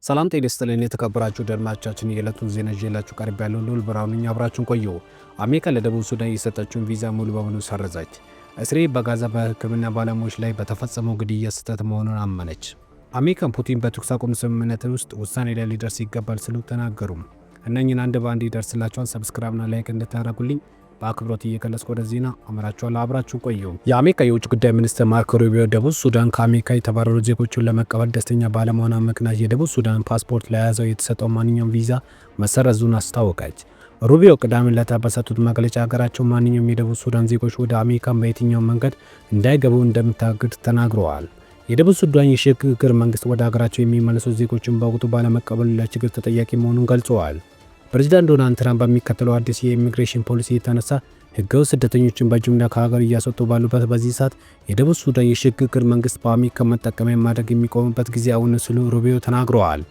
ሰላም ጤና ይስጥልኝ የተከበራችሁ አድማጮቻችን፣ የዕለቱን ዜና ይዤላችሁ ቀርቤያለሁ። ልዑል ብርሃኑ ነኝ። አብራችሁን ቆዩ። አሜሪካ ለደቡብ ሱዳን የሰጠችውን ቪዛ ሙሉ በሙሉ ሰረዘች። እስራኤል በጋዛ በሕክምና ባለሙያዎች ላይ በተፈጸመው ግድያ ስህተት መሆኑን አመነች። አሜሪካን ፑቲን በተኩስ አቁም ስምምነት ውስጥ ውሳኔ ላይ ሊደርስ ይገባል ሲሉ ተናገሩ። እነኝን አንድ በአንድ ይደርስላችኋል። ሰብስክራይብና ላይክ እንድታደርጉልኝ በአክብሮት እየገለጽኩ ወደ ዜና አመራችኋለሁ። አብራችሁ ቆዩ። የአሜሪካ የውጭ ጉዳይ ሚኒስትር ማርኮ ሩቢዮ ደቡብ ሱዳን ከአሜሪካ የተባረሩ ዜጎችን ለመቀበል ደስተኛ ባለመሆኗ ምክንያት የደቡብ ሱዳን ፓስፖርት ለያዘው የተሰጠው ማንኛውም ቪዛ መሰረዙን አስታወቀች። ሩቢዮ ቅዳሜ ዕለት በሰጡት መግለጫ ሀገራቸው ማንኛውም የደቡብ ሱዳን ዜጎች ወደ አሜሪካ በየትኛው መንገድ እንዳይገቡ እንደምታግድ ተናግረዋል። የደቡብ ሱዳን የሽግግር መንግስት ወደ ሀገራቸው የሚመለሱ ዜጎችን በወቅቱ ባለመቀበሉ ለችግር ተጠያቂ መሆኑን ገልጸዋል። ፕሬዚዳንት ዶናልድ ትራምፕ በሚከተለው አዲስ የኢሚግሬሽን ፖሊሲ የተነሳ ህገወጥ ስደተኞችን በጅምላ ከሀገር እያስወጡ ባሉበት በዚህ ሰዓት የደቡብ ሱዳን የሽግግር መንግስት በአሜሪካ መጠቀሚያ ማድረግ የሚቆምበት ጊዜ አሁን ሲሉ ሩቢዮ ተናግረዋል።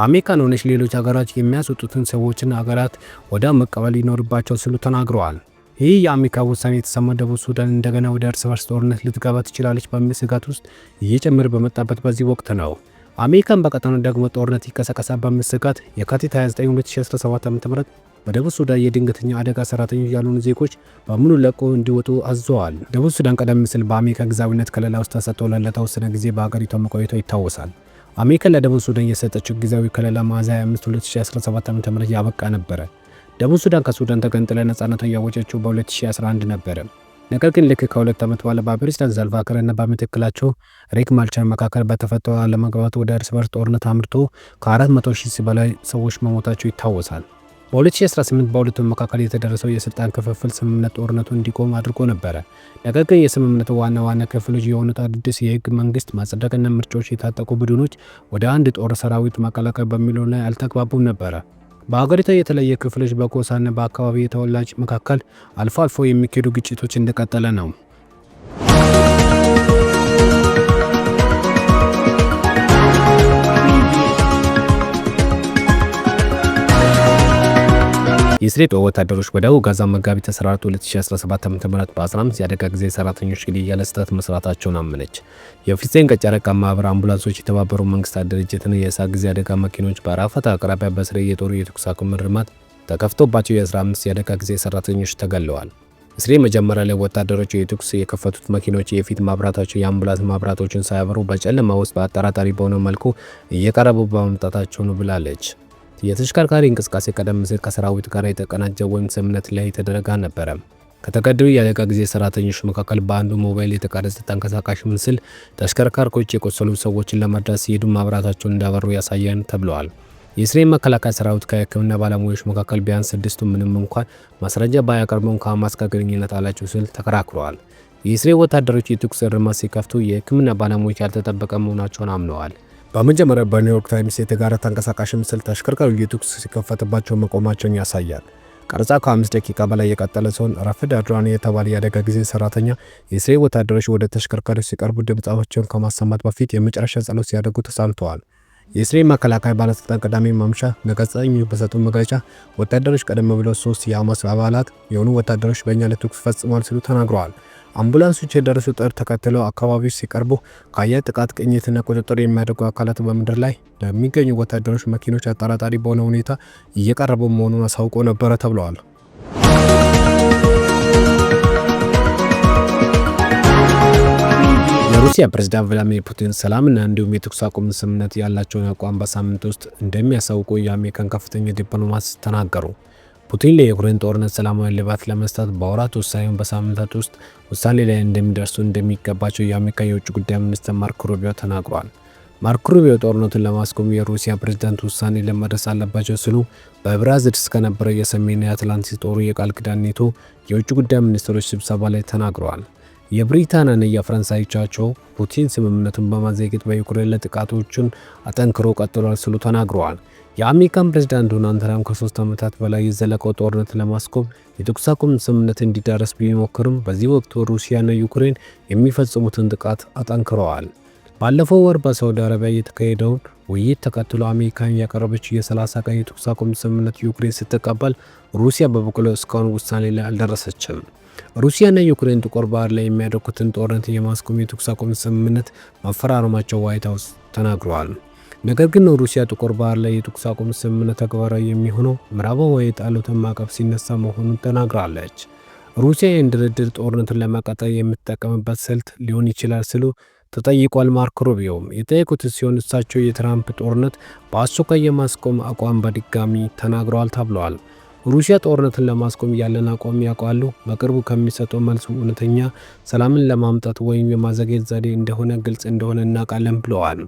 አሜሪካን ሆነች ሌሎች ሀገራት የሚያስወጡትን ሰዎችን ሀገራት ወደ መቀበል ይኖርባቸው ሲሉ ተናግረዋል። ይህ የአሜሪካ ውሳኔ የተሰማው ደቡብ ሱዳን እንደገና ወደ እርስ በርስ ጦርነት ልትገባ ትችላለች በሚል ስጋት ውስጥ እየጨመረ በመጣበት በዚህ ወቅት ነው። አሜሪካን በቀጠናው ደግሞ ጦርነት ይቀሰቀሳል በሚል ስጋት የካቲት 29 2017 ዓ.ም በደቡብ ሱዳን የድንገተኛ አደጋ ሰራተኞች ያልሆኑ ዜጎች በሙሉ ለቆ እንዲወጡ አዘዋል። ደቡብ ሱዳን ቀደም ሲል በአሜሪካ ግዛዊነት ከለላ ውስጥ ተሰጥቶ ለተወሰነ ጊዜ በአገሪቷ መቆየቷ ይታወሳል። አሜሪካ ለደቡብ ሱዳን የሰጠችው ጊዜያዊ ከለላ ሚያዝያ 25 2017 ዓ.ም ያበቃ ነበረ። ደቡብ ሱዳን ከሱዳን ተገንጥላ ነጻነቷን ያወጀችው በ2011 ነበረ። ነገር ግን ልክ ከሁለት ዓመት በኋላ በፕሬዝዳንት ሳልቫ ኪር እና በምክትላቸው ሪክ ማቻር መካከል በተፈጠረ አለመግባባት ወደ እርስ በርስ ጦርነት አምርቶ ከ400,000 በላይ ሰዎች መሞታቸው ይታወሳል። በ2018 በሁለቱም መካከል የተደረሰው የስልጣን ክፍፍል ስምምነት ጦርነቱ እንዲቆም አድርጎ ነበረ። ነገር ግን የስምምነቱ ዋና ክፍሎች የሆኑት አዲስ የህግ መንግስት ማጽደቅና ምርጫዎች የታጠቁ ቡድኖች ወደ አንድ ጦር ሰራዊት ማቀላቀል በሚለው ላይ አልተግባቡም ነበረ። በሀገሪቱ የተለየ ክፍሎች በጎሳና በአካባቢ ተወላጅ መካከል አልፎ አልፎ የሚካሄዱ ግጭቶች እንደቀጠለ ነው። የእስራኤል ወታደሮች ወደ ጋዛ መጋቢት 14 2017 ዓ.ም በ15 የአደጋ ጊዜ ሰራተኞች ግድያ ለስህተት መስራታቸውን አመነች። የፍልስጤም ጨረቃ ማህበር አምቡላንሶች፣ የተባበሩት መንግስታት ድርጅትና የእሳት ጊዜ አደጋ መኪኖች በራፋት አቅራቢያ በእስራኤል የጦር የተኩስ አቁም እርማት ተከፍቶባቸው የ15 የአደጋ ጊዜ ሰራተኞች ተገለዋል። እስራኤል መጀመሪያ ላይ ወታደሮቹ የተኩስ የከፈቱት መኪኖች የፊት ማብራታቸው የአምቡላንስ ማብራቶችን ሳያበሩ በጨለማ ውስጥ በአጠራጣሪ በሆነ መልኩ እየቀረቡ በመምጣታቸው ነው ብላለች። የተሽከርካሪ እንቅስቃሴ ቀደም ሲል ከሰራዊት ጋር የተቀናጀ ወይም ስምምነት ላይ የተደረገ ነበረ። ከተገደሉ የአደጋ ጊዜ ሰራተኞች መካከል በአንዱ ሞባይል የተቀረጸ ተንቀሳቃሽ ምስል ተሽከርካሪዎች የቆሰሉ ሰዎችን ለመርዳት ሲሄዱ ማብራታቸውን እንዳበሩ ያሳያል ተብለዋል። የእስራኤል መከላከያ ሰራዊት ከሕክምና ባለሙያዎች መካከል ቢያንስ 6ቱ ምንም እንኳን ማስረጃ ባያቀርቡም ከሐማስ ጋር ግንኙነት አላቸው ሲል ተከራክረዋል። የእስራኤል ወታደሮች የተኩስ እርምት ሲከፍቱ የሕክምና ባለሙያዎች ያልተጠበቀ መሆናቸውን አምነዋል። በመጀመሪያ በኒውዮርክ ታይምስ የተጋራ ተንቀሳቃሽ ምስል ተሽከርካሪው የተኩስ ሲከፈትባቸው መቆማቸውን ያሳያል። ቀረጻ ከ5 ደቂቃ በላይ የቀጠለ ሲሆን ራፊድ አድራኒ የተባለ የአደጋ ጊዜ ሰራተኛ የእስራኤል ወታደሮች ወደ ተሽከርካሪው ሲቀርቡ ድምጻቸውን ከማሰማት በፊት የመጨረሻ ጸሎት ሲያደርጉ ተሰምተዋል። የእስራኤል መከላከያ ባለስልጣን ቅዳሜ ማምሻ ለጋዜጠኞች በሰጡት መግለጫ ወታደሮች ቀደም ብለው 3 የሐማስ አባላት የሆኑ ወታደሮች በእኛ ላይ ተኩስ ፈጽመዋል ሲሉ ተናግረዋል። አምቡላንሶች የደረሱ ጥሪ ተከትለው አካባቢዎች ሲቀርቡ ከአየር ጥቃት ቅኝትና ቁጥጥር የሚያደርጉ አካላት በምድር ላይ ለሚገኙ ወታደሮች መኪኖች አጠራጣሪ በሆነ ሁኔታ እየቀረቡ መሆኑን አሳውቆ ነበረ ተብለዋል። የሩሲያ ፕሬዝዳንት ቭላዲሚር ፑቲን ሰላምና እንዲሁም የተኩስ አቁም ስምምነት ያላቸውን አቋም በሳምንት ውስጥ እንደሚያሳውቁ የአሜሪካን ከፍተኛ ዲፕሎማት ተናገሩ። ፑቲን ለዩክሬን ጦርነት ሰላማዊ እልባት ለመስጠት በወራት ውስጥ ሳይሆን በሳምንታት ውስጥ ውሳኔ ላይ እንደሚደርሱ እንደሚገባቸው የአሜሪካ የውጭ ጉዳይ ሚኒስትር ማርኮ ሩቢዮ ተናግረዋል። ማርኮ ሩቢዮ ጦርነቱን ለማስቆም የሩሲያ ፕሬዝዳንት ውሳኔ ለመድረስ አለባቸው ሲሉ በብራዚል ከነበረው የሰሜን አትላንቲክ ጦሩ የቃል ኪዳን ኔቶ የውጭ ጉዳይ ሚኒስትሮች ስብሰባ ላይ ተናግረዋል። የብሪታንያና የፈረንሳይ አቻቸው ፑቲን ስምምነቱን በማዘግየት በዩክሬን ላይ ጥቃቶችን አጠንክሮ ቀጥሏል ሲሉ ተናግረዋል። የአሜሪካን ፕሬዝዳንት ዶናልድ ትራምፕ ከ3 ዓመታት በላይ የዘለቀው ጦርነት ለማስቆም የተኩስ አቁም ስምምነት እንዲደረስ ቢሞክርም በዚህ ወቅት ሩሲያና ዩክሬን የሚፈጽሙትን ጥቃት አጠንክረዋል። ባለፈው ወር በሳውዲ አረቢያ የተካሄደውን ውይይት ተከትሎ አሜሪካን ያቀረበችው የ30 ቀን የተኩስ አቁም ስምምነት ዩክሬን ስትቀበል ሩሲያ በበኩሏ እስካሁን ውሳኔ ላይ አልደረሰችም። ሩሲያና ዩክሬን ጥቁር ባህር ላይ የሚያደርጉትን ጦርነት የማስቆም የተኩስ አቁም ስምምነት መፈራረማቸው ዋይት ሃውስ ተናግረዋል። ነገር ግን ሩሲያ ጥቁር ባህር ላይ የተኩስ አቁም ስምምነት ተግባራዊ የሚሆነው ምዕራባውያን የጣሉትን ማዕቀብ ሲነሳ መሆኑን ተናግራለች። ሩሲያ ይህን ድርድር ጦርነትን ለመቀጠል የምትጠቀምበት ስልት ሊሆን ይችላል ሲሉ ተጠይቋል። ማርኮ ሩቢዮም የጠየቁት ሲሆን እሳቸው የትራምፕ ጦርነት በአስቸኳይ የማስቆም አቋም በድጋሚ ተናግረዋል ተብለዋል። ሩሲያ ጦርነትን ለማስቆም ያለን አቋም ያውቃሉ፣ በቅርቡ ከሚሰጠው መልስ እውነተኛ ሰላምን ለማምጣት ወይም የማዘግየት ዘዴ እንደሆነ ግልጽ እንደሆነ እናውቃለን ብለዋል።